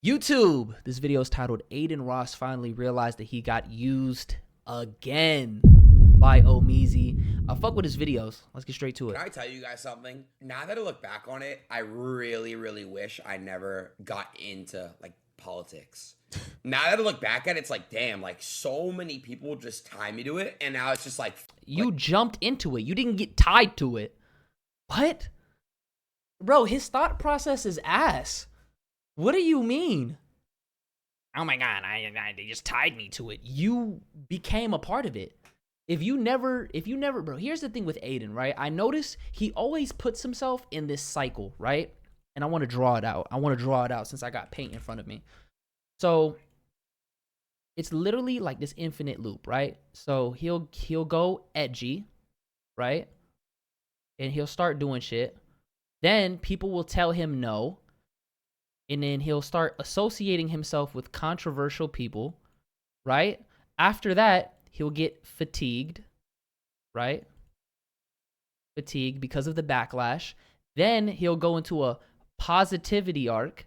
YouTube. This video is titled Adin Ross finally realized that he got used again by Omizi. I fuck with his videos. Let's get straight to it. Can I tell you guys something? Now that I look back on it, I really wish I never got into like politics. Now that I look back at it, it's like, damn, like so many people just tie me to it. And now it's just like. You jumped into it. You didn't get tied to it. What? Bro, his thought process is ass. What do you mean? Oh my God, they just tied me to it. You became a part of it. If you never, bro, here's the thing with Adin, right? I notice he always puts himself in this cycle, right? And I want to draw it out. Since I got paint in front of me. So it's literally like this infinite loop, right? So he'll go edgy, right? And he'll start doing shit. Then people will tell him no. And then he'll start associating himself with controversial people, right? After that, he'll get fatigued, right? Fatigued because of the backlash. Then he'll go into a positivity arc,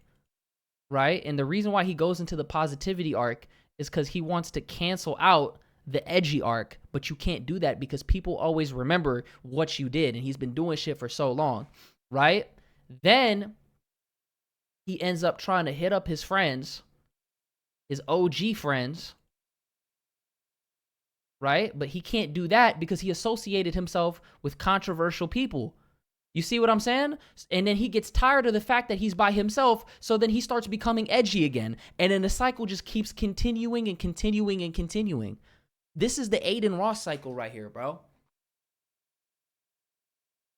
right? And the reason why he goes into the positivity arc is because he wants to cancel out the edgy arc, but you can't do that because people always remember what you did, and he's been doing shit for so long, right? Then he ends up trying to hit up his friends, his OG friends, right? But he can't do that because he associated himself with controversial people. You see what I'm saying? And then he gets tired of the fact that he's by himself, so then he starts becoming edgy again. And then the cycle just keeps continuing and continuing and continuing. This is the Adin Ross cycle right here, bro.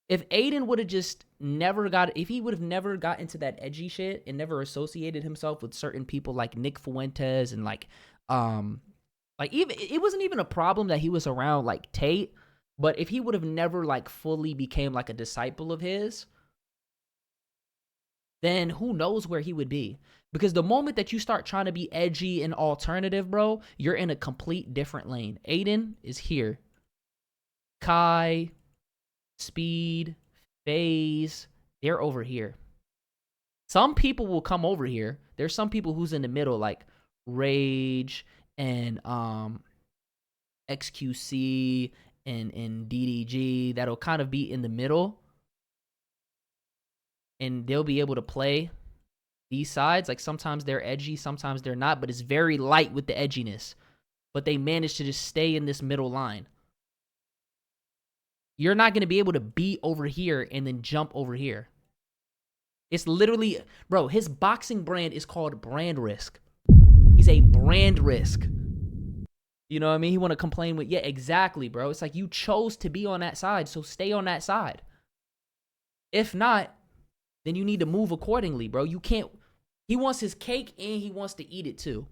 If Adin would have just if he would have never got into that edgy shit and never associated himself with certain people like Nick Fuentes and like even it wasn't even a problem that he was around like Tate, but if he would have never like fully became like a disciple of his, then who knows where he would be? Because the moment that you start trying to be edgy and alternative, bro, you're in a complete different lane. Adin is here. Kai, Speed, FaZe, they're over here. Some people will come over here. There's some people who's in the middle, like Rage and XQC and DDG, that'll kind of be in the middle. And they'll be able to play these sides. Like sometimes they're edgy, sometimes they're not, but it's very light with the edginess. But they manage to just stay in this middle line. You're not going to be able to be over here and then jump over here. It's literally, bro, his boxing brand is called Brand Risk. He's a brand risk. You know what I mean? He want to complain with, yeah, exactly, bro. It's like you chose to be on that side, so stay on that side. If not, then you need to move accordingly, bro. You can't, he wants his cake and he wants to eat it too.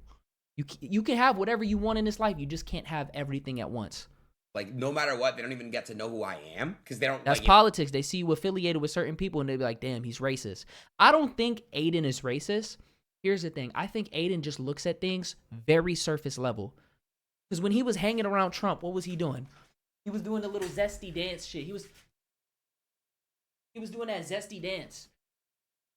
You can have whatever you want in this life. You just can't have everything at once. Like, no matter what, they don't even get to know who I am because they don't. That's like, politics. They see you affiliated with certain people and they be like, damn, he's racist. I don't think Adin is racist. Here's the thing. I think Adin just looks at things very surface level. Because when he was hanging around Trump, what was he doing? He was doing the little zesty dance shit. He was doing that zesty dance.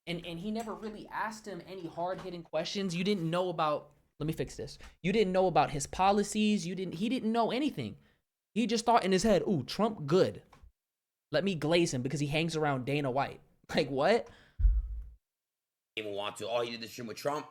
And he never really asked him any hard-hitting questions. You didn't know about, let me fix this. You didn't know about his policies. He didn't know anything. He just thought in his head, ooh, Trump good. Let me glaze him because he hangs around Dana White. Like, what? Even want to. Oh, he did the stream with Trump.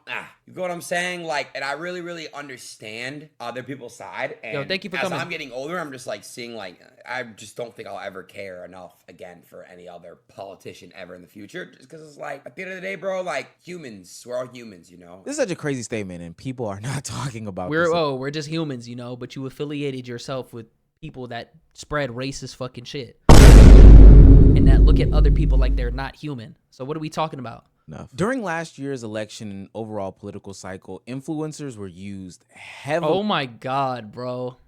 You know what I'm saying? Like, and I really understand other people's side. And yo, thank you for coming. As I'm getting older, I'm just like seeing like I just don't think I'll ever care enough again for any other politician ever in the future. Just because it's like at the end of the day, bro, like humans, we're all humans, you know. This is such a crazy statement, and people are not talking about. We're just humans, you know. But you affiliated yourself with people that spread racist fucking shit and that look at other people like they're not human. So what are we talking about? During last year's election and overall political cycle, influencers were used heavily. Oh my God, bro.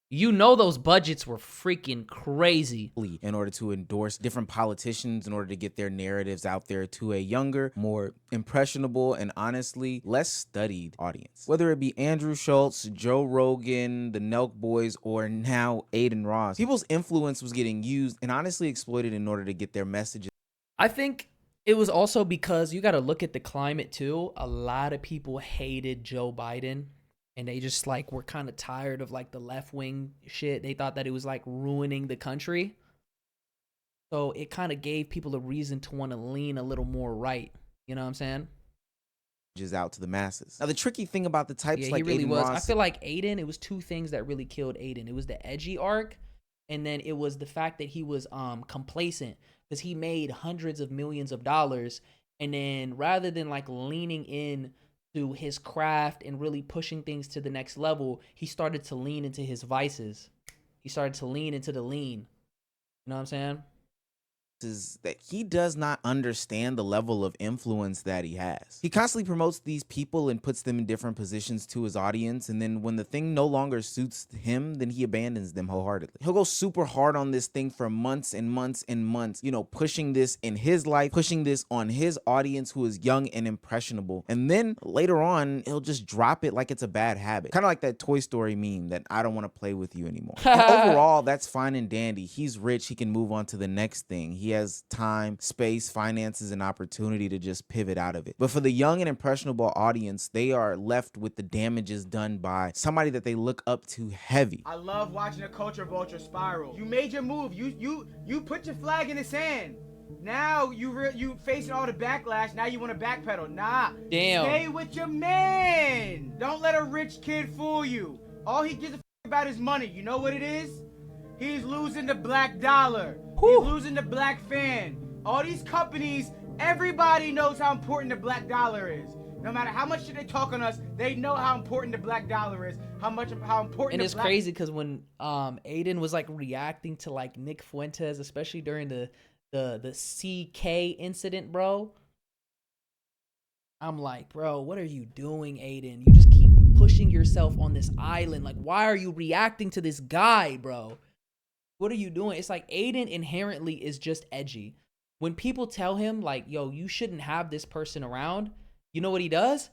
You know those budgets were freaking crazy. In order to endorse different politicians, in order to get their narratives out there to a younger, more impressionable, and honestly, less studied audience. Whether it be Andrew Schultz, Joe Rogan, the Nelk Boys, or now Adin Ross, people's influence was getting used and honestly exploited in order to get their messages. I think It was also because you got to look at the climate too. A lot of people hated Joe Biden, and they just like were kind of tired of like the left wing shit. They thought that it was like ruining the country. So it kind of gave people a reason to want to lean a little more right. You know what I'm saying? Out to the masses. Now, the tricky thing about the types Yeah, like he really Adin was. Ross, I feel like Adin, it was two things that really killed Adin. It was the edgy arc, and then it was the fact that he was complacent because he made hundreds of millions of dollars, and then rather than like leaning in to his craft and really pushing things to the next level, he started to lean into his vices. He started to lean into the lean. You know what I'm saying? is that he does not understand the level of influence that he has. He constantly promotes these people and puts them in different positions to his audience, and then when the thing no longer suits him, then he abandons them wholeheartedly. He'll go super hard on this thing for months and months and months, you know, pushing this in his life, pushing this on his audience who is young and impressionable, and then later on, he'll just drop it like it's a bad habit. Kind of like that Toy Story meme that I don't want to play with you anymore. And overall, that's fine and dandy. He's rich, he can move on to the next thing. He has time, space, finances, and opportunity to just pivot out of it. But for the young and impressionable audience, they are left with the damages done by somebody that they look up to heavy. I love watching a culture vulture spiral. You made your move. You put your flag in the sand. Now you facing all the backlash. Now you want to backpedal. Nah. Damn. Stay with your man. Don't let a rich kid fool you. All he gives a about is money. You know what it is? He's losing the black dollar. Whew. He's losing the black fan. All these companies, everybody knows how important the black dollar is. No matter how much shit they talk on us, they know how important the black dollar is. How important. And the it's black crazy because when Adin was like reacting to like Nick Fuentes, especially during the CK incident, bro. I'm like, bro, what are you doing, Adin? You just keep pushing yourself on this island. Like, why are you reacting to this guy, bro? What are you doing? It's like Adin inherently is just edgy. When people tell him, like, yo, you shouldn't have this person around, you know what he does?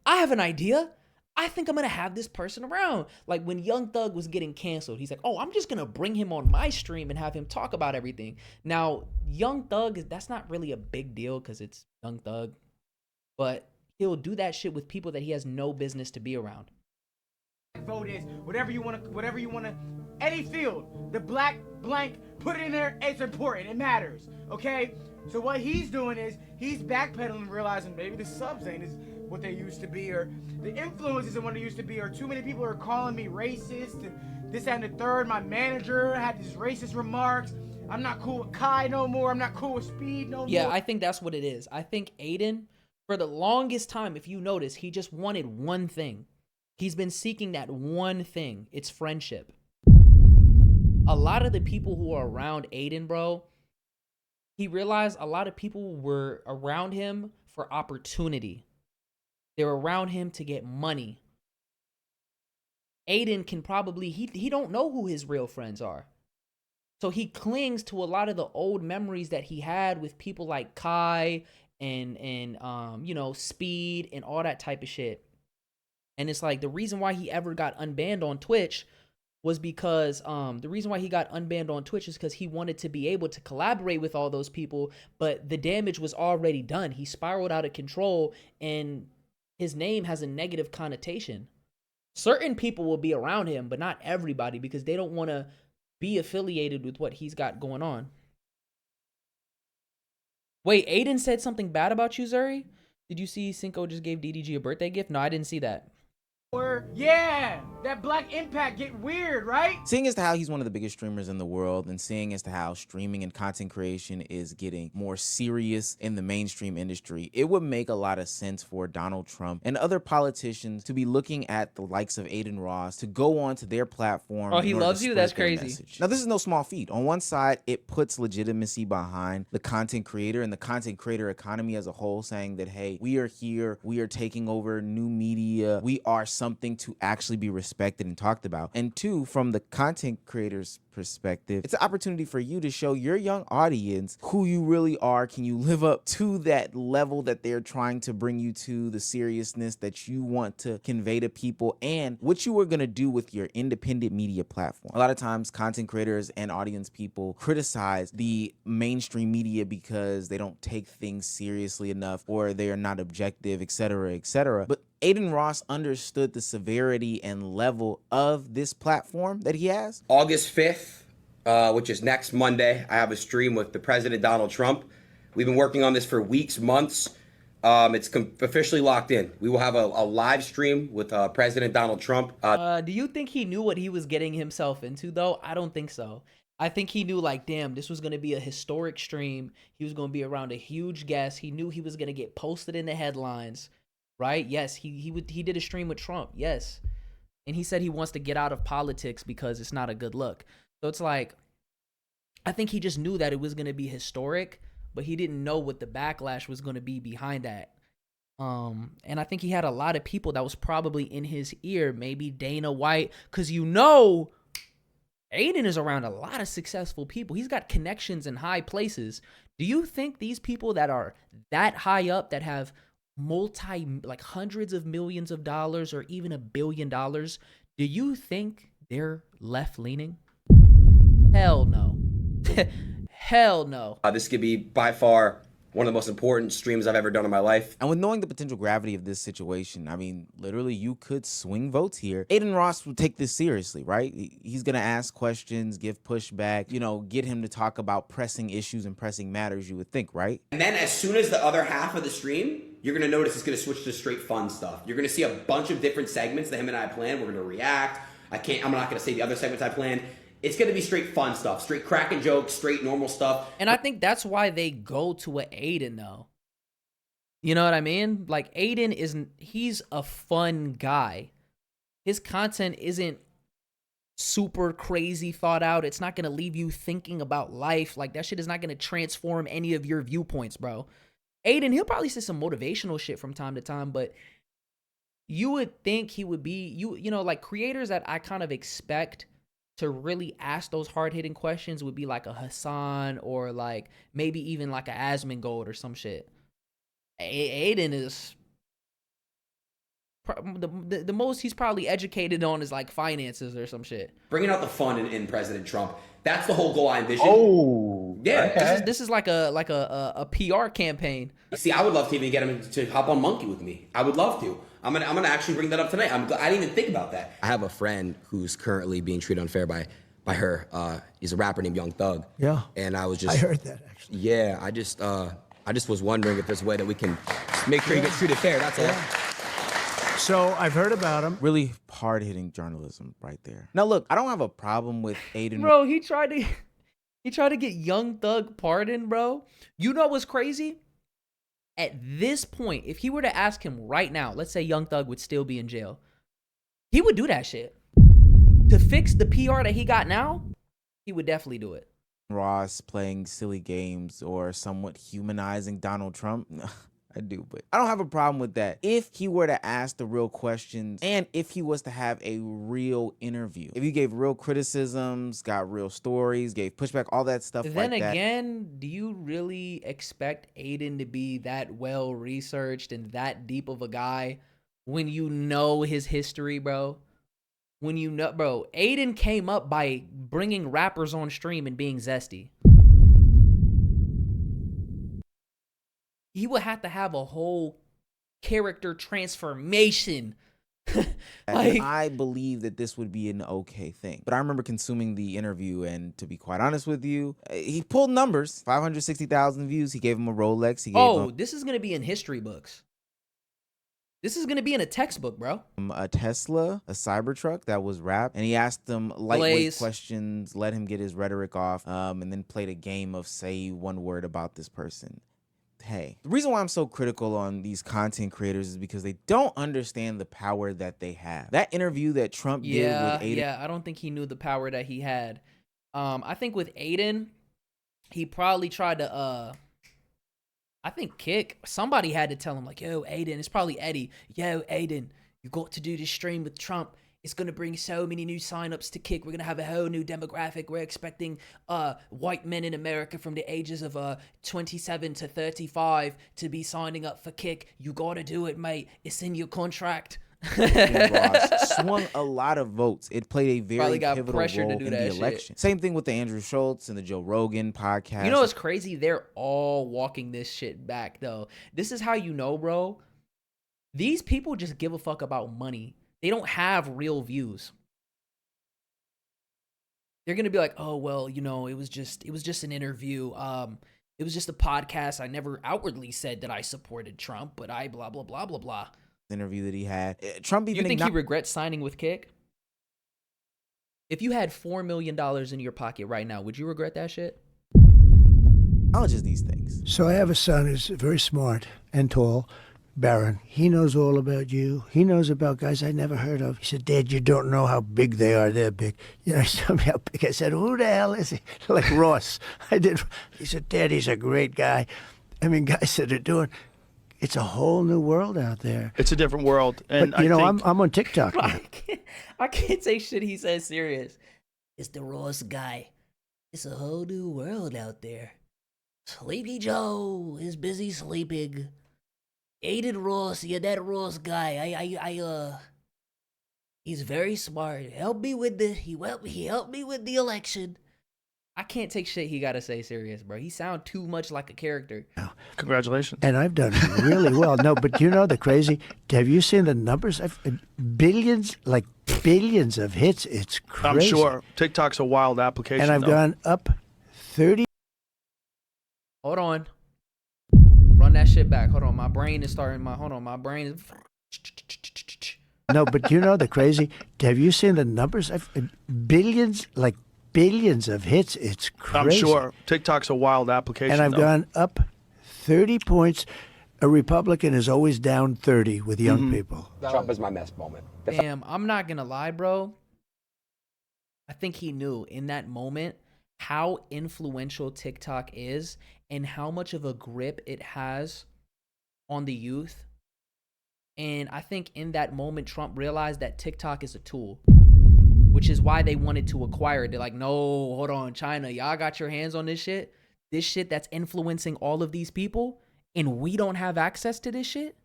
I have an idea. I think I'm going to have this person around. Like when Young Thug was getting canceled, he's like, oh, I'm just going to bring him on my stream and have him talk about everything. Now, Young Thug, that's not really a big deal because it's Young Thug. But he'll do that shit with people that he has no business to be around. vote is, whatever you want to, any field, the black blank, put it in there. It's important. It matters. Okay. So what he's doing is he's backpedaling, realizing maybe the subs ain't what they used to be, or the influence isn't what it used to be, or too many people are calling me racist and this and the third. My manager had these racist remarks. I'm not cool with Kai no more. I'm not cool with Speed no more. Yeah, I think that's what it is. I think Adin, for the longest time, if you notice, he just wanted one thing. He's been seeking that one thing. It's friendship. A lot of the people who are around Adin, bro, he realized a lot of people were around him for opportunity. They're around him to get money. Adin can probably, he don't know who his real friends are. So he clings to a lot of the old memories that he had with people like Kai and you know, Speed and all that type of shit. And it's like the reason why he ever got unbanned on Twitch was because the reason why he got unbanned on Twitch is because he wanted to be able to collaborate with all those people, but the damage was already done. He spiraled out of control and his name has a negative connotation. Certain people will be around him, but not everybody, because they don't want to be affiliated with what he's got going on. Wait, Adin said something bad about you, Zuri? Did you see Cinco just gave DDG a birthday gift? No, I didn't see that. Yeah, that black impact get weird, right? Seeing as to how he's one of the biggest streamers in the world, and seeing as to how streaming and content creation is getting more serious in the mainstream industry, it would make a lot of sense for Donald Trump and other politicians to be looking at the likes of Adin Ross to go on to their platform. Oh, he loves you? That's crazy. Message. Now, this is no small feat. On one side, it puts legitimacy behind the content creator and the content creator economy as a whole, saying that, hey, we are here, we are taking over new media, we are something to actually be respected and talked about. And two, from the content creator's perspective, it's an opportunity for you to show your young audience who you really are. Can you live up to that level that they're trying to bring you to, the seriousness that you want to convey to people, and what you are going to do with your independent media platform. A lot of times content creators and audience people criticize the mainstream media because they don't take things seriously enough, or they are not objective, etc., etc. But Adin Ross understood the severity and level of this platform that he has. August 5th, which is next Monday, I have a stream with the President Donald Trump. We've been working on this for weeks, months. It's officially locked in. We will have a live stream with President Donald Trump. Do you think he knew what he was getting himself into, though? I don't think so. I think he knew, like, damn, this was going to be a historic stream. He was going to be around a huge guest. He knew he was going to get posted in the headlines, right? Yes, he did a stream with Trump, yes. And he said he wants to get out of politics because it's not a good look. So it's like, I think he just knew that it was going to be historic, but he didn't know what the backlash was going to be behind that. And I think he had a lot of people that was probably in his ear, maybe Dana White, because Adin is around a lot of successful people. He's got connections in high places. Do you think these people that are that high up, that have hundreds of millions of dollars or even $1 billion, do you think they're left-leaning? Hell no. Hell no. This could be by far one of the most important streams I've ever done in my life. And with knowing the potential gravity of this situation, I mean, literally, you could swing votes here. Adin Ross would take this seriously, right? He's going to ask questions, give pushback, get him to talk about pressing issues and pressing matters, you would think, right? And then as soon as the other half of the stream, you're going to notice it's going to switch to straight fun stuff. You're going to see a bunch of different segments that him and I planned. We're going to react. I'm not going to say the other segments I planned. It's going to be straight fun stuff, straight cracking jokes, straight normal stuff. And I think that's why they go to an Adin, though. You know what I mean? Like, Adin he's a fun guy. His content isn't super crazy thought out. It's not going to leave you thinking about life. Like, that shit is not going to transform any of your viewpoints, bro. Adin, he'll probably say some motivational shit from time to time, but you would think he would be, like, creators that I kind of expect to really ask those hard-hitting questions would be like a Hassan, or like maybe even like a Asmongold or some shit. Adin is the most he's probably educated on is like finances or some shit. Bringing out the fun in President Trump. That's the whole goal I envision. Oh, yeah. Okay. This is like a PR campaign. See, I would love to even get him to hop on Monkey with me. I would love to. I'm gonna actually bring that up tonight. I didn't even think about that. I have a friend who's currently being treated unfair by her. He's a rapper named Young Thug. Yeah. And I I heard that, actually. Yeah, I just was wondering if there's a way that we can make sure he gets treated fair. That's all. So I've heard about him. Really hard-hitting journalism right there. Now, look, I don't have a problem with Adin. Bro, he tried to get Young Thug pardoned, bro. You know what's crazy? At this point, if he were to ask him right now, let's say Young Thug would still be in jail, he would do that shit. To fix the PR that he got now, he would definitely do it. Ross playing silly games or somewhat humanizing Donald Trump. I do, but I don't have a problem with that if he were to ask the real questions and if he was to have a real interview. If he gave real criticisms, got real stories, gave pushback, all that stuff like that. Then again, do you really expect Adin to be that well researched and that deep of a guy when you know his history, bro? When you know, bro, Adin came up by bringing rappers on stream and being zesty. He would have to have a whole character transformation. I believe that this would be an okay thing. But I remember consuming the interview, and to be quite honest with you, he pulled numbers. 560,000 views. He gave him a Rolex. He gave him this is going to be in history books. This is going to be in a textbook, bro. A Tesla, a Cybertruck that was wrapped, and he asked them lightweight Blaze. questions, let him get his rhetoric off, and then played a game of say one word about this person. Hey, the reason why I'm so critical on these content creators is because they don't understand the power that they have. That interview that Trump did with Adin. Yeah, I don't think he knew the power that he had. I think with Adin, he probably tried to, I think somebody had to tell him like, yo, Adin, it's probably Eddie. Yo, Adin, you got to do this stream with Trump. It's going to bring so many new signups to Kick. We're going to have a whole new demographic. We're expecting white men in America from the ages of 27 to 35 to be signing up for Kick. You got to do it, mate. It's in your contract. Ross swung a lot of votes. It played a very pivotal role in the election. Same thing with the Andrew Schultz and the Joe Rogan podcast. You know what's crazy? They're all walking this shit back, though. This is how you know, bro. These people just give a fuck about money. They don't have real views. They're gonna be like, oh well, you know, it was just an interview. It was just a podcast. I never outwardly said that I supported Trump, but I blah blah blah blah blah. Interview that he had. Trump even. You think he regrets signing with Kick? If you had $4 million in your pocket right now, would you regret that shit? Acknowledges these things. So I have a son who's very smart and tall. Barron, he knows all about you. He knows about guys I never heard of. He said, Dad, you don't know how big they are. They're big. You know, he told me how big. I said, who the hell is he? Like Ross. I did. He said, Dad, he's a great guy. I mean, guys that are doing, it's a whole new world out there. It's a different world. And but, you know, I'm on TikTok now. I can't take shit he says serious. It's the Ross guy. It's a whole new world out there. Sleepy Joe is busy sleeping. Adin Ross, yeah, that Ross guy. He's very smart. He helped me with the election. I can't take shit he gotta say serious, bro. He sound too much like a character. Congratulations. And I've done really well. No, but you know the crazy. Have you seen the numbers? Billions of hits. It's crazy. I'm sure TikTok's a wild application. And I've gone up 30. Hold on. Run that shit back. Hold on. My brain is starting. My brain is. No, but you know the crazy. Have you seen the numbers? Billions of hits. It's crazy. I'm sure TikTok's a wild application. And I've gone up 30 points. A Republican is always down 30 with young people. Trump is my best moment. Damn, I'm not gonna lie, bro. I think he knew in that moment how influential TikTok is and how much of a grip it has on the youth. And I think in that moment, Trump realized that TikTok is a tool, which is why they wanted to acquire it. They're like, no, hold on, China, y'all got your hands on this shit that's influencing all of these people, and we don't have access to this shit?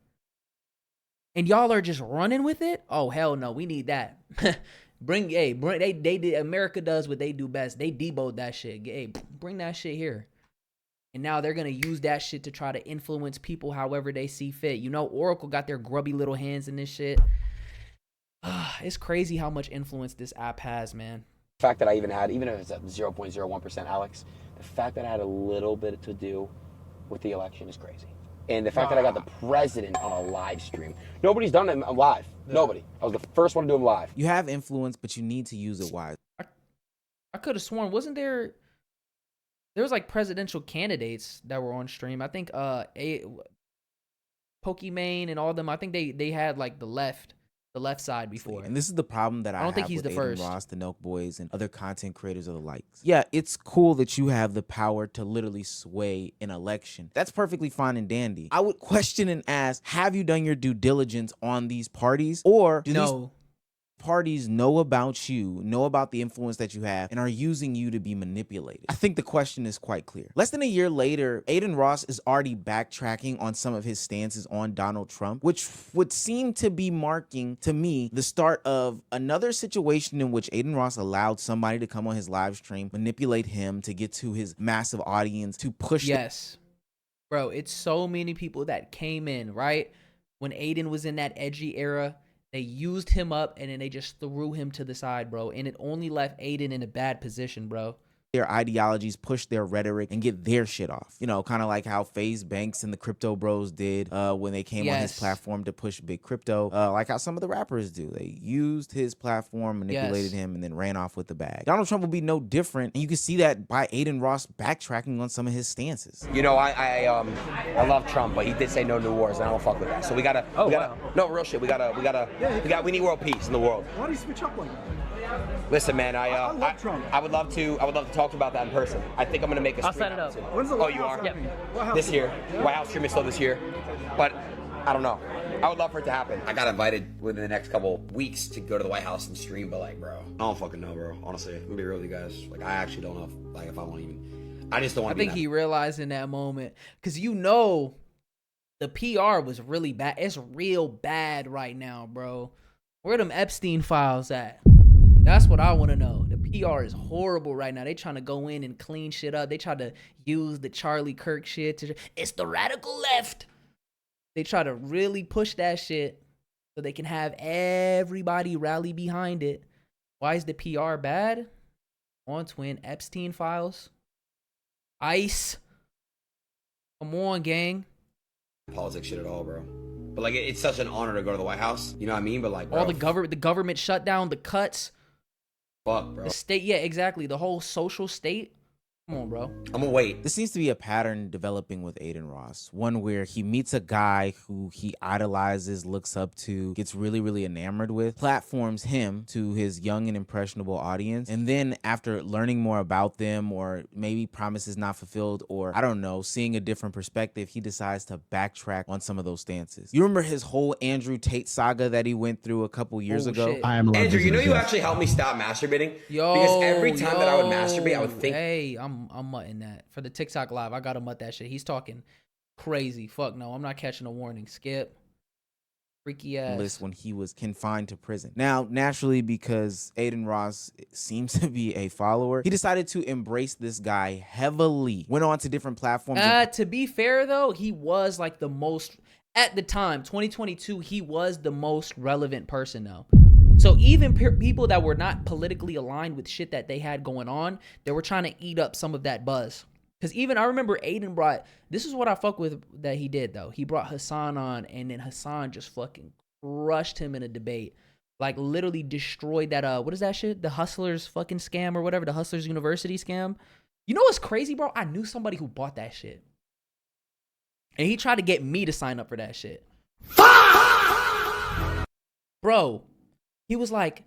And y'all are just running with it? Oh, hell no, we need that. They did, America does what they do best. They deboed that shit. Hey, bring that shit here. And now they're going to use that shit to try to influence people however they see fit. You know, Oracle got their grubby little hands in this shit. It's crazy how much influence this app has, man. The fact that I even if it's at 0.01%, Alex, the fact that I had a little bit to do with the election is crazy. And the fact that I got the president on a live stream. Nobody's done it live. No. Nobody. I was the first one to do them live. You have influence, but you need to use it wisely. I could have sworn, wasn't there was like presidential candidates that were on stream. I think Pokimane and all of them, I think they had like the left side before. And this is the problem that I don't think have he's with the first. Ross, the Nelk Boys, and other content creators of the likes. Yeah, it's cool that you have the power to literally sway an election. That's perfectly fine and dandy. I would question and ask, have you done your due diligence on these parties? Or do these parties know about you, know about the influence that you have, and are using you to be manipulated? I think the question is quite clear. Less than a year later, Adin Ross is already backtracking on some of his stances on Donald Trump, which would seem to be marking, to me, the start of another situation in which Adin Ross allowed somebody to come on his live stream, manipulate him to get to his massive audience, to push. Yes. Bro, it's so many people that came in, right? When Adin was in that edgy era, they used him up and then they just threw him to the side, bro. And it only left Adin in a bad position, bro. Their ideologies, push their rhetoric, and get their shit off. You know, kind of like how FaZe Banks and the Crypto Bros did when they came on his platform to push big crypto. Like how some of the rappers do. They used his platform, manipulated him, and then ran off with the bag. Donald Trump will be no different. And you can see that by Adin Ross backtracking on some of his stances. You know, I love Trump, but he did say no new wars, and I don't fuck with that. So we gotta, no real shit. We need world peace in the world. Why do you switch up like that? Listen, man, I love Trump. I would love to talk about that in person. I think I'm gonna make a stream. I'll set it up. When's the you are? Happening? This year. White House stream is still this year. But I don't know. I would love for it to happen. I got invited within the next couple weeks to go to the White House and stream, but like, bro, I don't fucking know, bro. Honestly, I'm gonna be real with you guys. Like, I actually don't know if I want to even. I just don't want I to. think he realized in that moment, because the PR was really bad. It's real bad right now, bro. Where them Epstein files at? That's what I want to know. The PR is horrible right now. They trying to go in and clean shit up. They try to use the Charlie Kirk shit it's the radical left. They try to really push that shit so they can have everybody rally behind it. Why is the PR bad? On twin Epstein files. ICE. Come on, gang. Politics shit at all, bro. But like, it's such an honor to go to the White House. You know what I mean? But like, bro, All the government shut down, the cuts, fuck, bro. the state. Yeah, exactly. The whole social state. Come on, bro. I'm gonna wait. This seems to be a pattern developing with Adin Ross. One where he meets a guy who he idolizes, looks up to, gets really, really enamored with, platforms him to his young and impressionable audience. And then after learning more about them, or maybe promises not fulfilled, or I don't know, seeing a different perspective, he decides to backtrack on some of those stances. You remember his whole Andrew Tate saga that he went through a couple years ago? Shit. I am Andrew, you know you actually helped me stop masturbating? Yo, because every time that I would masturbate, I would think. Hey, I'm mutting that for the TikTok live. I gotta mutt that shit. He's talking crazy. Fuck no, I'm not catching a warning. Skip. Freaky ass. List when he was confined to prison. Now, naturally, because Adin Ross seems to be a follower, he decided to embrace this guy heavily. Went on to different platforms. To be fair though, he was like the most at the time, 2022. He was the most relevant person though. So even people that were not politically aligned with shit that they had going on, they were trying to eat up some of that buzz. Because even I remember Adin brought, this is what I fuck with that he did though. He brought Hassan on, and then Hassan just fucking crushed him in a debate. Like literally destroyed that, what is that shit? The Hustlers fucking scam or whatever, the Hustlers University scam. You know what's crazy, bro? I knew somebody who bought that shit. And he tried to get me to sign up for that shit. Bro. He was like,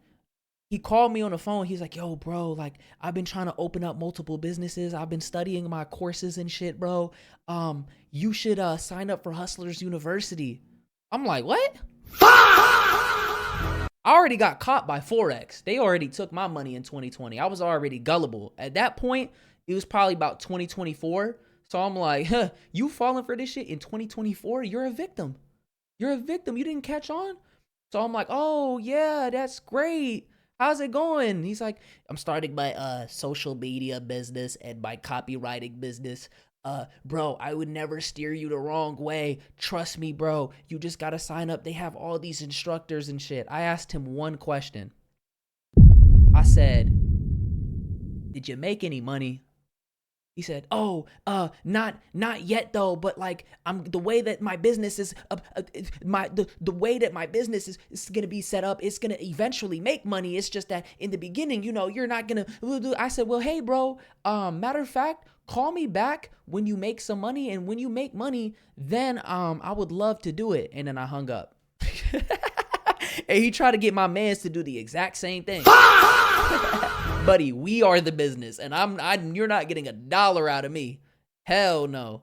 he called me on the phone. He's like, yo, bro, like, I've been trying to open up multiple businesses. I've been studying my courses and shit, bro. You should sign up for Hustlers University. I'm like, what? I already got caught by Forex. They already took my money in 2020. I was already gullible. At that point, it was probably about 2024. So I'm like, huh, you falling for this shit in 2024? You're a victim. You're a victim. You didn't catch on? So I'm like, oh, yeah, that's great. How's it going? He's like, I'm starting my social media business and my copywriting business. Bro, I would never steer you the wrong way. Trust me, bro. You just got to sign up. They have all these instructors and shit. I asked him one question. I said, did you make any money? He said, "Oh, not yet though. But like, the way that my business is, the way that my business is gonna be set up, it's gonna eventually make money. It's just that in the beginning, you know, you're not gonna." I said, "Well, hey, bro. Matter of fact, call me back when you make some money, and when you make money, then I would love to do it." And then I hung up. And he tried to get my mans to do the exact same thing. Buddy, we are the business, and you're not getting $1 out of me. Hell no.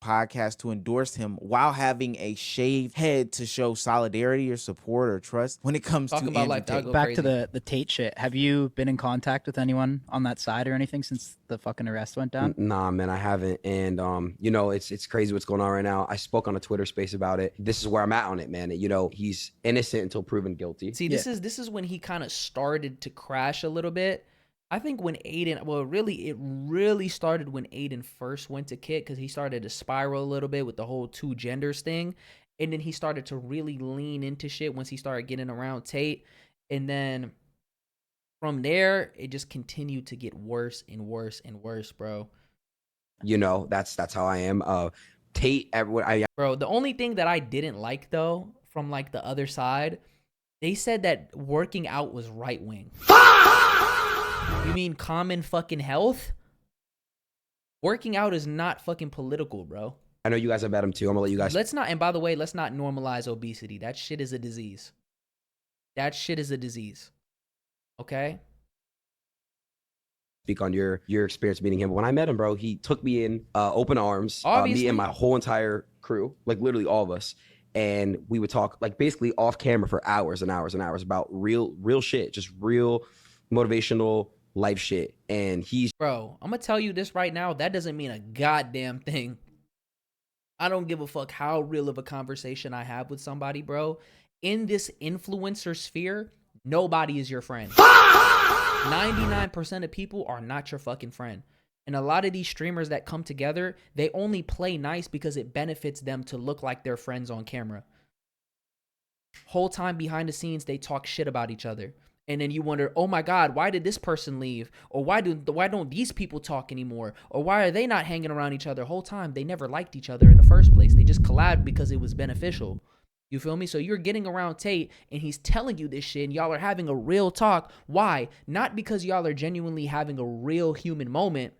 Podcast to endorse him while having a shaved head to show solidarity or support or trust when it comes Talking to about Andrew like Tate. Back to the Tate shit. Have you been in contact with anyone on that side or anything since the fucking arrest went down? Nah, man, I haven't. And you know, it's crazy what's going on right now. I spoke on a Twitter space about it. This is where I'm at on it, man. You know, he's innocent until proven guilty. See, this is when he kind of started to crash a little bit. I think when Adin, it really started when Adin first went to kick, because he started to spiral a little bit with the whole two genders thing. And then he started to really lean into shit once he started getting around Tate. And then from there, it just continued to get worse and worse and worse, bro. You know, that's how I am. Tate, Bro, the only thing that I didn't like, though, from like the other side, they said that working out was right wing. You mean common fucking health? Working out is not fucking political, bro. I know you guys have met him too. I'm gonna let you guys. Let's not, and by the way, let's not normalize obesity. That shit is a disease. That shit is a disease. Okay? Speak on your experience meeting him. When I met him, bro, he took me in open arms, Obviously. me and my whole entire crew, like literally all of us. and we would talk like basically off camera for hours and hours and hours about real shit, just real motivational life shit. And he's Bro, I'm gonna tell you this right now. That doesn't mean a goddamn thing. I don't give a fuck how real of a conversation I have with somebody, bro. In this influencer sphere, nobody is your friend. 99% of people are not your fucking friend. And a lot of these streamers that come together, they only play nice because it benefits them to look like they're friends on camera. Whole time behind the scenes, they talk shit about each other. And then you wonder, oh my God, why did this person leave? Or why don't these people talk anymore? Or why are they not hanging around each other? Whole time, they never liked each other in the first place. They just collabed because it was beneficial. You feel me? So you're getting around Tate and he's telling you this shit and y'all are having a real talk. Why? Not because y'all are genuinely having a real human moment.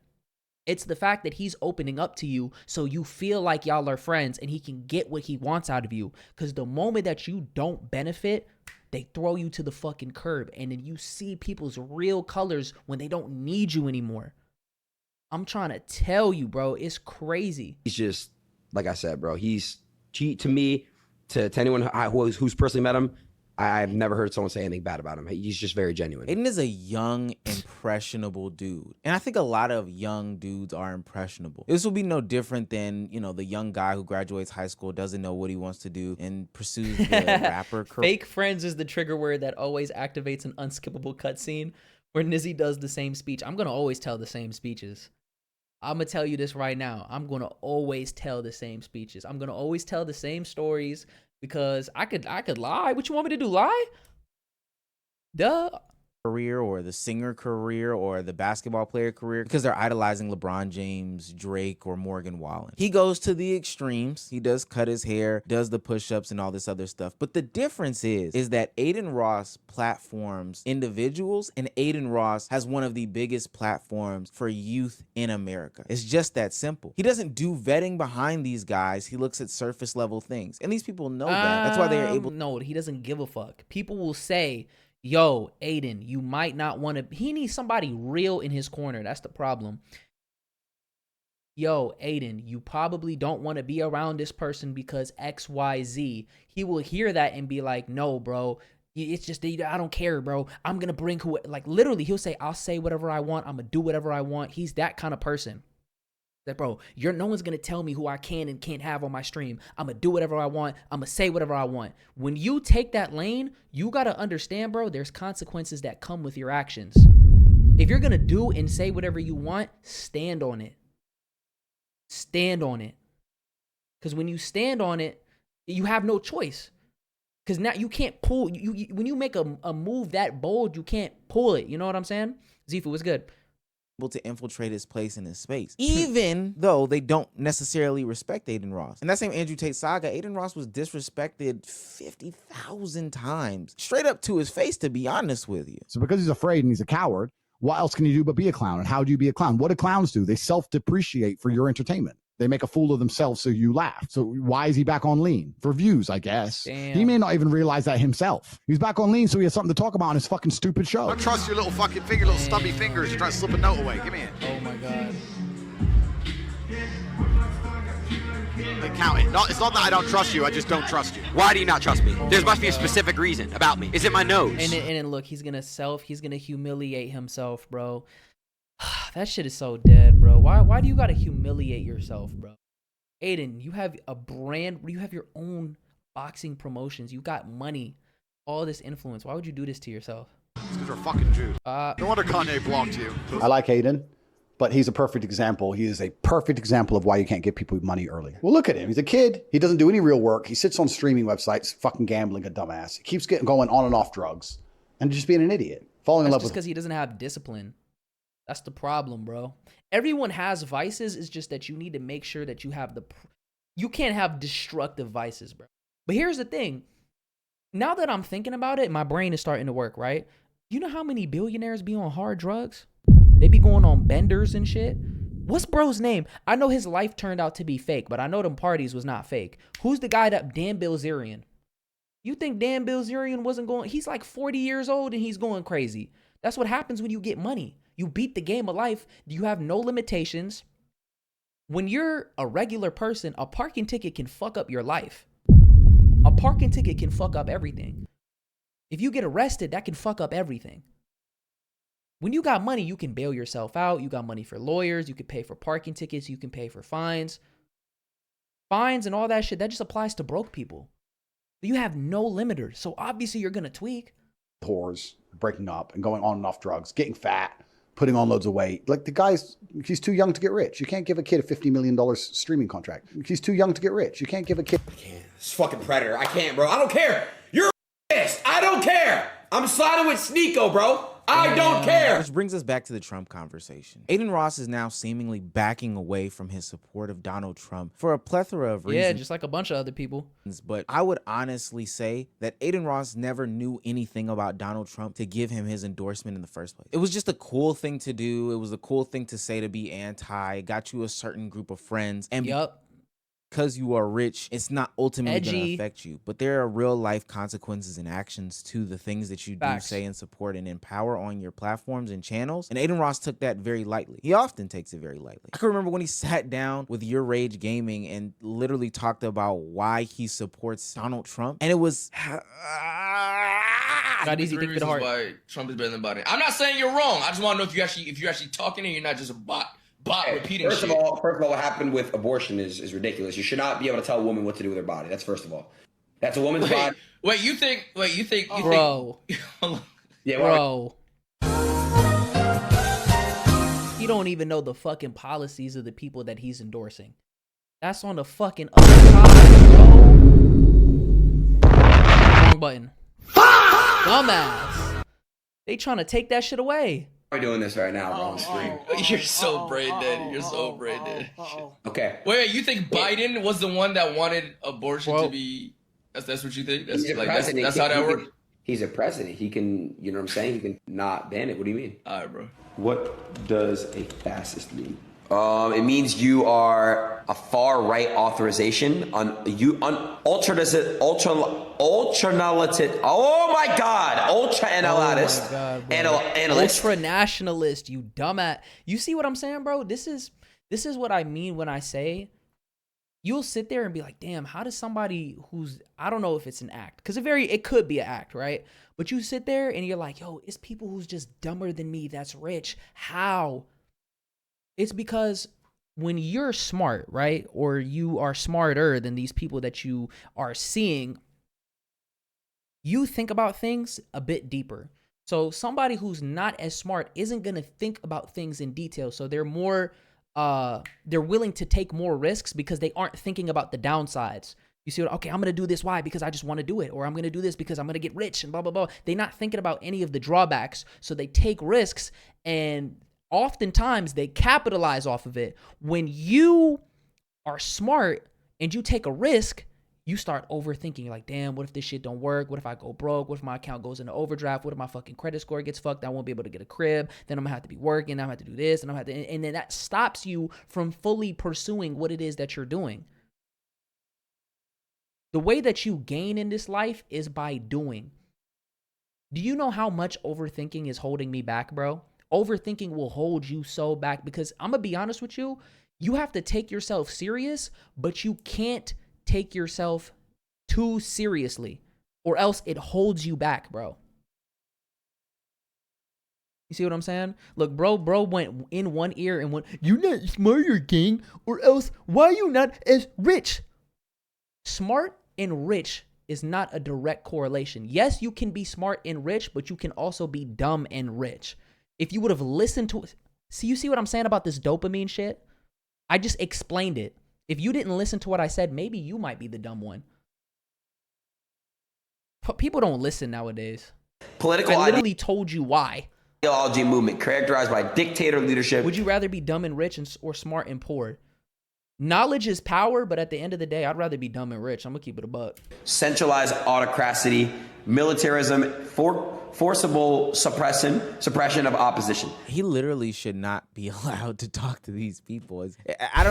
It's the fact that he's opening up to you so you feel like y'all are friends and he can get what he wants out of you. Because the moment that you don't benefit, they throw you to the fucking curb. And then you see people's real colors when they don't need you anymore. I'm trying to tell you, bro, it's crazy. He's just, like I said, bro, to me, to anyone who's personally met him, I've never heard someone say anything bad about him. He's just very genuine. Adin is a young, impressionable dude. And I think a lot of young dudes are impressionable. This will be no different than, the young guy who graduates high school, doesn't know what he wants to do, and pursues the rapper career. Fake friends is the trigger word that always activates an unskippable cutscene where Nizzy does the same speech. I'm going to always tell the same speeches. I'm going to tell you this right now. I'm going to always tell the same speeches. I'm going to always tell the same stories. Because I could lie. What you want me to do? Lie? Duh. Career or the singer career or the basketball player career because they're idolizing LeBron James, Drake, or Morgan Wallen. He goes to the extremes. He does cut his hair, does the push-ups and all this other stuff. But the difference is that Adin Ross platforms individuals, and Adin Ross has one of the biggest platforms for youth in America. It's just that simple. He doesn't do vetting behind these guys. He looks at surface level things. And these people know that. That's why they are able. No, he doesn't give a fuck. People will say, yo, Adin, you might not want to. He needs somebody real in his corner. That's the problem. Yo, Adin, you probably don't want to be around this person because XYZ. He will hear that and be like, no, bro. It's just, I don't care, bro. I'm going to bring who, like, literally, he'll say, I'll say whatever I want. I'm going to do whatever I want. He's that kind of person. That, bro, no one's going to tell me who I can and can't have on my stream. I'm going to do whatever I want. I'm going to say whatever I want. When you take that lane, you got to understand, bro, there's consequences that come with your actions. If you're going to do and say whatever you want, stand on it. Stand on it. Because when you stand on it, you have no choice. Because now you can't pull. When you make a move that bold, you can't pull it. You know what I'm saying? Zifu, what's good? To infiltrate his place in his space, even though they don't necessarily respect Adin Ross. In that same Andrew Tate saga, Adin Ross was disrespected 50,000 times, straight up to his face, to be honest with you. So because he's afraid and he's a coward, what else can you do but be a clown? And how do you be a clown? What do clowns do? They self-depreciate for your entertainment. They make a fool of themselves so you laugh. So why is he back on lean? For views, I guess. Damn. He may not even realize that himself. He's back on lean so he has something to talk about on his fucking stupid show. Don't trust your little fucking finger, little stubby fingers. You're trying to slip a note away. Give me it. Oh my God. Accountant. No, it's not that I don't trust you. I just don't trust you. Why do you not trust me? There must be a specific reason about me. Is it my nose? And then look, he's gonna humiliate himself, bro. That shit is so dead, bro. Why do you gotta humiliate yourself, bro? Adin, you have a brand, you have your own boxing promotions, you got money, all this influence. Why would you do this to yourself? It's because we're fucking Jews. No wonder Kanye blocked you. I like Adin, but he's a perfect example. He is a perfect example of why you can't give people money early. Well, look at him. He's a kid. He doesn't do any real work. He sits on streaming websites, fucking gambling, a dumbass. He keeps going on and off drugs and just being an idiot. Falling in love with. That's just because he doesn't have discipline. That's the problem, bro. Everyone has vices. It's just that you need to make sure that you have you can't have destructive vices, bro. But here's the thing. Now that I'm thinking about it, my brain is starting to work, right? You know how many billionaires be on hard drugs? They be going on benders and shit. What's bro's name? I know his life turned out to be fake, but I know them parties was not fake. Who's the guy that Dan Bilzerian? You think Dan Bilzerian wasn't going? He's like 40 years old and he's going crazy. That's what happens when you get money. You beat the game of life. You have no limitations. When you're a regular person, a parking ticket can fuck up your life. A parking ticket can fuck up everything. If you get arrested, that can fuck up everything. When you got money, you can bail yourself out. You got money for lawyers. You can pay for parking tickets. You can pay for fines. Fines and all that shit, that just applies to broke people. You have no limiter. So obviously you're going to tweak. Whores, breaking up and going on and off drugs, getting fat, putting on loads of weight. Like the guy's, he's too young to get rich. You can't give a kid a $50 million streaming contract. He's too young to get rich. You can't give a kid. I can't. It's fucking Predator. I can't, bro. I don't care. You're pissed. I don't care. I'm siding with Sneeko, bro. I don't care. Which brings us back to the Trump conversation. Adin Ross is now seemingly backing away from his support of Donald Trump for a plethora of reasons. Yeah, just like a bunch of other people. But I would honestly say that Adin Ross never knew anything about Donald Trump to give him his endorsement in the first place. It was just a cool thing to do. It was a cool thing to say, to be anti. It got you a certain group of friends. And because you are rich, it's not ultimately going to affect you. But there are real life consequences and actions to the things that you do say and support and empower on your platforms and channels. And Adin Ross took that very lightly. He often takes it very lightly. I can remember when he sat down with Your Rage Gaming and literally talked about why he supports Donald Trump. And it was... Not easy to think of the heart. Why Trump is better than Biden. I'm not saying you're wrong. I just want to know if you're actually talking and you're not just a bot repeating first shit. Of all, what happened with abortion is ridiculous. You should not be able to tell a woman what to do with her body. That's first of all. That's a woman's body. Wait, you think? Bro. Yeah, bro. You don't even know the fucking policies of the people that he's endorsing. That's on the fucking other side, bro. Wrong button. Dumbass. They trying to take that shit away. We're doing this right now, bro, on stream. You're so brain dead. You're so brain dead. Okay. Wait, you think Biden was the one that wanted abortion to be? That's what you think? That's He's a like president. that's how that works. He's a president. He can, you know what I'm saying? He can not ban it. What do you mean? All right, bro. What does a fascist mean? It means you are a far right authorization ultranationalist. Oh my God, ultra-analyst. Analyst. Ultra-nationalist, you dumbass. You see what I'm saying, bro? This is what I mean when I say you'll sit there and be like, damn, how does somebody who's, I don't know if it's an act, because it could be an act, right? But you sit there and you're like, yo, it's people who's just dumber than me that's rich. How? It's because when you're smart, right? Or you are smarter than these people that you are seeing, you think about things a bit deeper. So somebody who's not as smart isn't going to think about things in detail. So they're more, they're willing to take more risks because they aren't thinking about the downsides. You see what, okay, I'm going to do this. Why? Because I just want to do it. Or I'm going to do this because I'm going to get rich and blah, blah, blah. They're not thinking about any of the drawbacks. So they take risks and oftentimes they capitalize off of it. When you are smart and you take a risk, you start overthinking. You're like, damn, what if this shit don't work? What if I go broke? What if my account goes into overdraft? What if my fucking credit score gets fucked? I won't be able to get a crib. Then I'm gonna have to be working. I'm gonna have to do this. And and then that stops you from fully pursuing what it is that you're doing. The way that you gain in this life is by doing. Do you know how much overthinking is holding me back, bro? Overthinking will hold you so back because I'm going to be honest with you. You have to take yourself serious, but you can't take yourself too seriously or else it holds you back, bro. You see what I'm saying? Look, bro went in one ear and went, you're not smarter, king, or else why are you not as rich? Smart and rich is not a direct correlation. Yes, you can be smart and rich, but you can also be dumb and rich. If you would have listened to, you see what I'm saying about this dopamine shit? I just explained it. If you didn't listen to what I said, maybe you might be the dumb one. People don't listen nowadays. Political I literally told you why. Ideology movement characterized by dictator leadership. Would you rather be dumb and rich or smart and poor? Knowledge is power, but at the end of the day, I'd rather be dumb and rich. I'm going to keep it a buck. Centralized autocracy, militarism, forcible suppression of opposition. He literally should not be allowed to talk to these people. I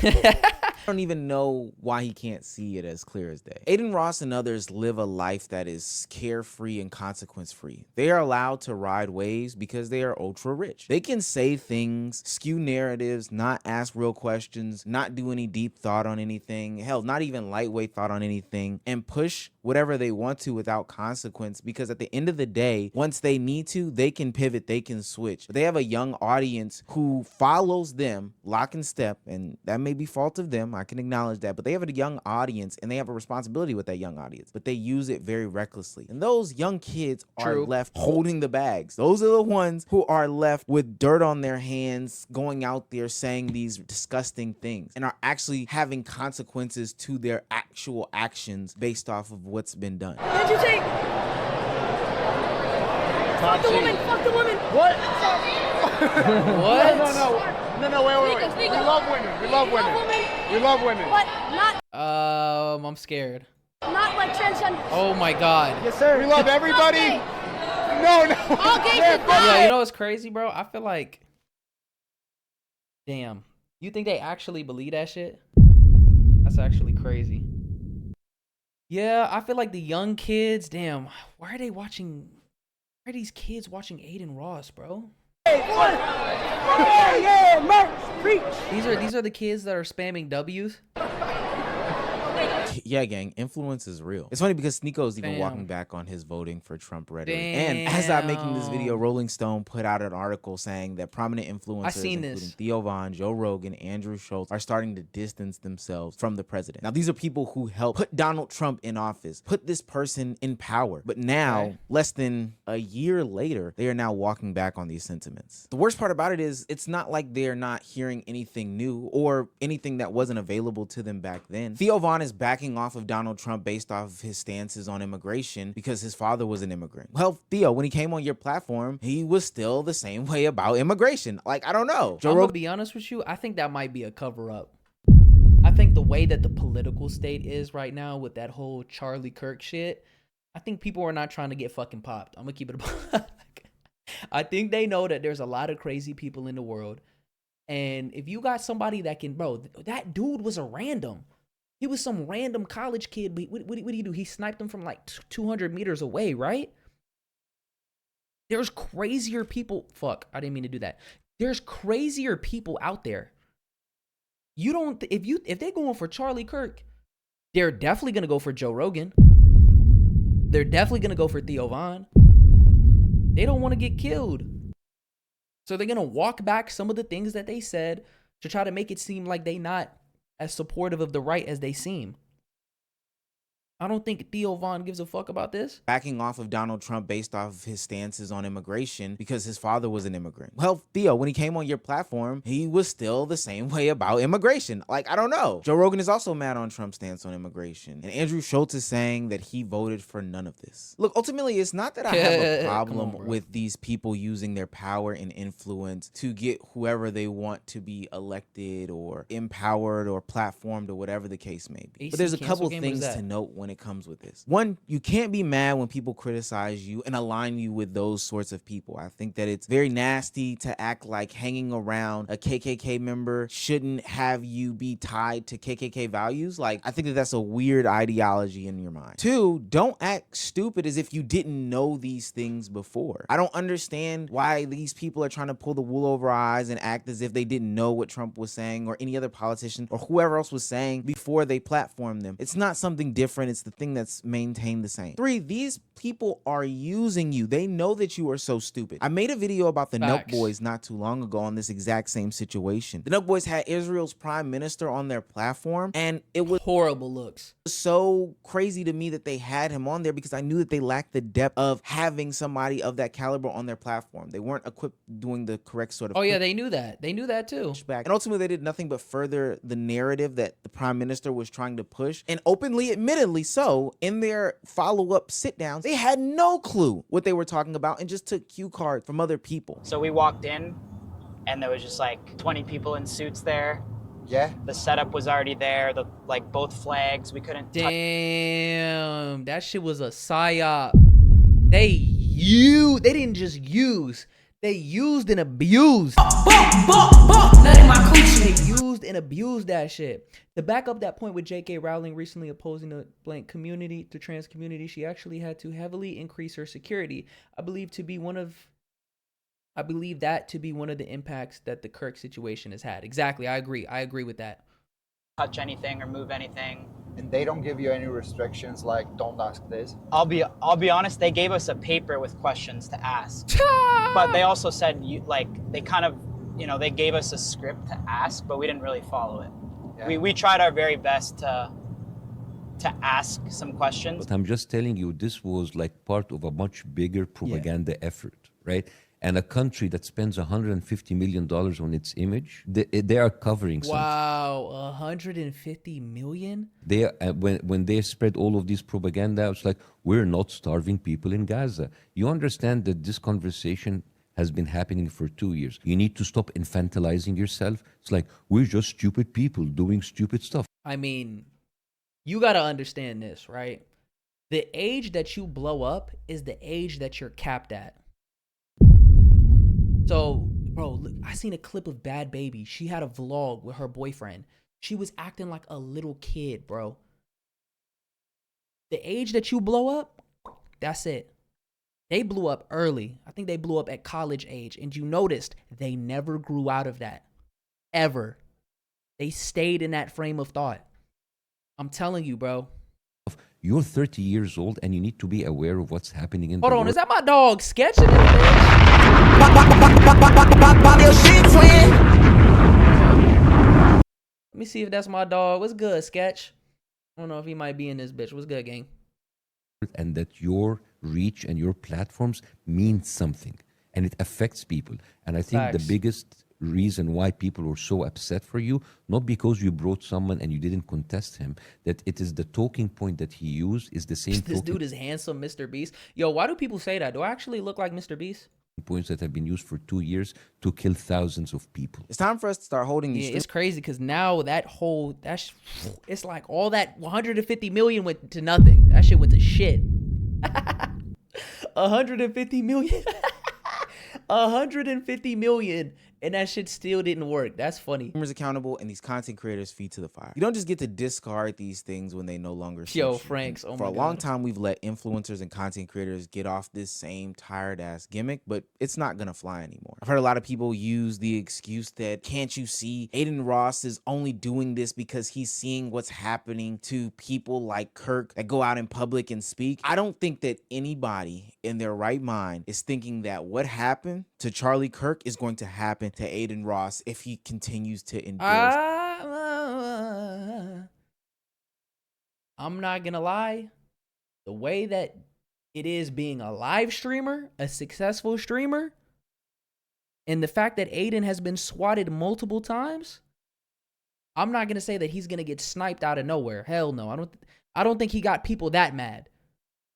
don't even know why he can't see it as clear as day. Adin Ross and others live a life that is carefree and consequence-free. They are allowed to ride waves because they are ultra rich. They can say things, skew narratives, not ask real questions, not do any deep thought on anything, hell, not even lightweight thought on anything, and push whatever they want to without consequence, because at the end of the day, once they need to, they can pivot, they can switch. But they have a young audience who follows them lock and step, and that may be fault of them. I can acknowledge that, but they have a young audience and they have a responsibility with that young audience, but they use it very recklessly. And those young kids are left holding the bags. Those are the ones who are left with dirt on their hands, going out there saying these disgusting things and are actually having consequences to their actual actions based off of what's been done. What'd you take? Fuck the woman! Fuck the woman! What? What? No, wait. We love women. We love women. We love women. But not I'm scared. not like transgender. Oh my god. Yes, sir. We love everybody. No. All gays should Yeah, die. you know what's crazy, bro? I feel like, damn, you think they actually believe that shit? That's actually crazy. Yeah, I feel like the young kids, damn, why are they watching? Why are these kids watching Adin Ross, bro? Yeah, merch, preach. These are the kids that are spamming W's. Yeah, gang, influence is real. It's funny because Sneeko is even Damn. walking back on his voting for Trump rhetoric. And as I'm making this video, Rolling Stone put out an article saying that prominent influencers, seen including this. Theo Von, Joe Rogan, Andrew Schultz, are starting to distance themselves from the president. Now, these are people who helped put Donald Trump in office, put this person in power. But now, Right. less than a year later, they are now walking back on these sentiments. The worst part about it is it's not like they're not hearing anything new or anything that wasn't available to them back then. Theo Von is backing off of Donald Trump based off of his stances on immigration because his father was an immigrant. Well, Theo, when he came on your platform, he was still the same way about immigration. Like, I don't know. I'm gonna be honest with you. I think that might be a cover up. I think the way that the political state is right now with that whole Charlie Kirk shit, I think people are not trying to get fucking popped. I'm gonna keep it a buck. I think they know that there's a lot of crazy people in the world. And if you got somebody that can, bro, that dude was a random. He was some random college kid, but what did he do? He sniped him from like 200 meters away, right? There's crazier people. Fuck, I didn't mean to do that. There's crazier people out there. You don't, if they're going for Charlie Kirk, they're definitely gonna go for Joe Rogan. They're definitely gonna go for Theo Von. They don't want to get killed. So they're gonna walk back some of the things that they said to try to make it seem like they not as supportive of the right as they seem. I don't think Theo Von gives a fuck about this. Backing off of Donald Trump based off of his stances on immigration because his father was an immigrant. Well, Theo, when he came on your platform, he was still the same way about immigration. Like, I don't know. Joe Rogan is also mad on Trump's stance on immigration. And Andrew Schultz is saying that he voted for none of this. Look, ultimately, it's not that I have a problem with these people using their power and influence to get whoever they want to be elected or empowered or platformed or whatever the case may be. But there's a couple things to note when it comes with this. One, you can't be mad when people criticize you and align you with those sorts of people. I think that it's very nasty to act like hanging around a KKK member shouldn't have you be tied to KKK values. Like, I think that that's a weird ideology in your mind. Two, don't act stupid as if you didn't know these things before. I don't understand why these people are trying to pull the wool over our eyes and act as if they didn't know what Trump was saying or any other politician or whoever else was saying before they platformed them. It's not something different. It's the thing that's maintained the same. Three, these people are using you. They know that you are so stupid. I made a video about the Nuke Boys not too long ago on this exact same situation. The Nuke Boys had Israel's prime minister on their platform, and it was horrible looks. So crazy to me that they had him on there because I knew that they lacked the depth of having somebody of that caliber on their platform. They weren't equipped doing the correct sort of Oh yeah, they knew that. They knew that too. And ultimately they did nothing but further the narrative that the prime minister was trying to push, and openly, admittedly so, in their follow-up sit-downs, they had no clue what they were talking about and just took cue cards from other people. So we walked in and there was just like 20 people in suits there. Yeah. The setup was already there. The both flags. We couldn't touch. Damn, that shit was a psyop. They didn't just use. They used and abused. They used and abused that shit. To back up that point with J.K. Rowling recently opposing the blank community to trans community, she actually had to heavily increase her security. I believe that to be one of the impacts that the Kirk situation has had. Exactly, I agree with that. Touch anything or move anything. And they don't give you any restrictions like don't ask this? I'll be honest, they gave us a paper with questions to ask. But they also said they kind of, they gave us a script to ask, but we didn't really follow it. Yeah. We tried our very best to ask some questions. But I'm just telling you, this was like part of a much bigger propaganda effort, right? And a country that spends $150 million on its image, they are covering something. Wow, 150 million? They when they spread all of this propaganda, it's like, we're not starving people in Gaza. You understand that this conversation has been happening for 2 years. You need to stop infantilizing yourself. It's like, we're just stupid people doing stupid stuff. I mean, you got to understand this, right? The age that you blow up is the age that you're capped at. So, bro, look, I seen a clip of Bad Baby. She had a vlog with her boyfriend. She was acting like a little kid, bro. The age that you blow up, that's it. They blew up early. I think they blew up at college age. And you noticed they never grew out of that. Ever. They stayed in that frame of thought. I'm telling you, bro. You're 30 years old and you need to be aware of what's happening in the Hold on, world. is that my dog sketching this bitch? Let me see if that's my dog. What's good, Sketch? I don't know if he might be in this bitch. What's good, gang? And that your reach and your platforms mean something and it affects people. And I think the biggest reason why people were so upset for you, not because you brought someone and you didn't contest him, that it is the talking point that he used is the same This dude is handsome, Mr. Beast. Yo, why do people say that? Do I actually look like Mr. Beast? points that have been used for 2 years to kill thousands of people. It's time for us to start holding these. Yeah, it's crazy because now it's like all that 150 million went to nothing. That shit went to shit. 150 million. 150 million. And that shit still didn't work. That's funny. Accountable and these content creators feed to the fire. You don't just get to discard these things when they no longer suit Yo, you. Franks, oh my For a God. long time, we've let influencers and content creators get off this same tired ass gimmick, but it's not gonna fly anymore. I've heard a lot of people use the excuse that, can't you see Adin Ross is only doing this because he's seeing what's happening to people like Kirk that go out in public and speak. I don't think that anybody in their right mind is thinking that what happened to Charlie Kirk is going to happen to Adin Ross if he continues to endorse. I'm not gonna lie. The way that it is being a live streamer, a successful streamer, and the fact that Adin has been swatted multiple times, I'm not gonna say that he's gonna get sniped out of nowhere. Hell no. I don't think he got people that mad.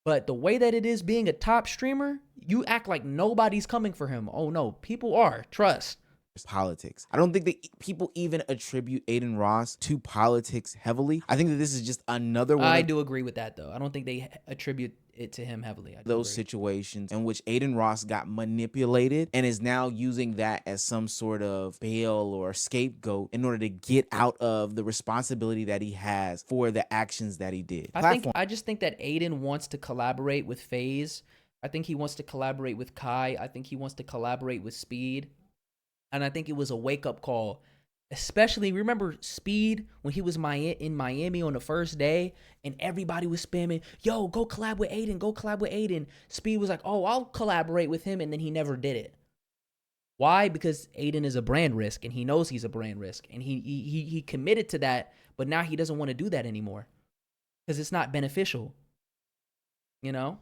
But the way that it is being a top streamer, you act like nobody's coming for him. Oh no, people are. Trust. Politics. I don't think that people even attribute Adin Ross to politics heavily. I think that this is just another one. I do agree with that though. I don't think they attribute it to him heavily. Those situations in which Adin Ross got manipulated and is now using that as some sort of bail or scapegoat in order to get out of the responsibility that he has for the actions that he did. I just think that Adin wants to collaborate with FaZe. I think he wants to collaborate with Kai. I think he wants to collaborate with Speed. And I think it was a wake-up call. Especially, remember Speed when he was in Miami on the first day and everybody was spamming, yo, go collab with Adin, go collab with Adin. Speed was like, oh, I'll collaborate with him, and then he never did it. Why? Because Adin is a brand risk, and he knows he's a brand risk. And he committed to that, but now he doesn't want to do that anymore. Because it's not beneficial. You know?